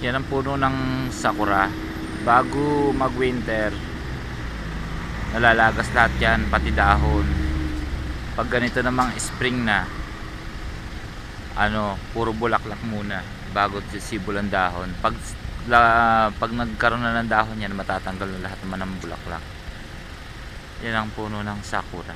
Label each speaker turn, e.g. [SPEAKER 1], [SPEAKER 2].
[SPEAKER 1] Yan ang puno ng sakura. Bago mag winter, nalalagas lahat yan, pati dahon. Pag ganito namang spring na, puro bulaklak muna bago sisibol ang dahon. Pag nagkaroon na ng dahon yan, matatanggal na lahat naman ng bulaklak. Yan ang puno ng sakura.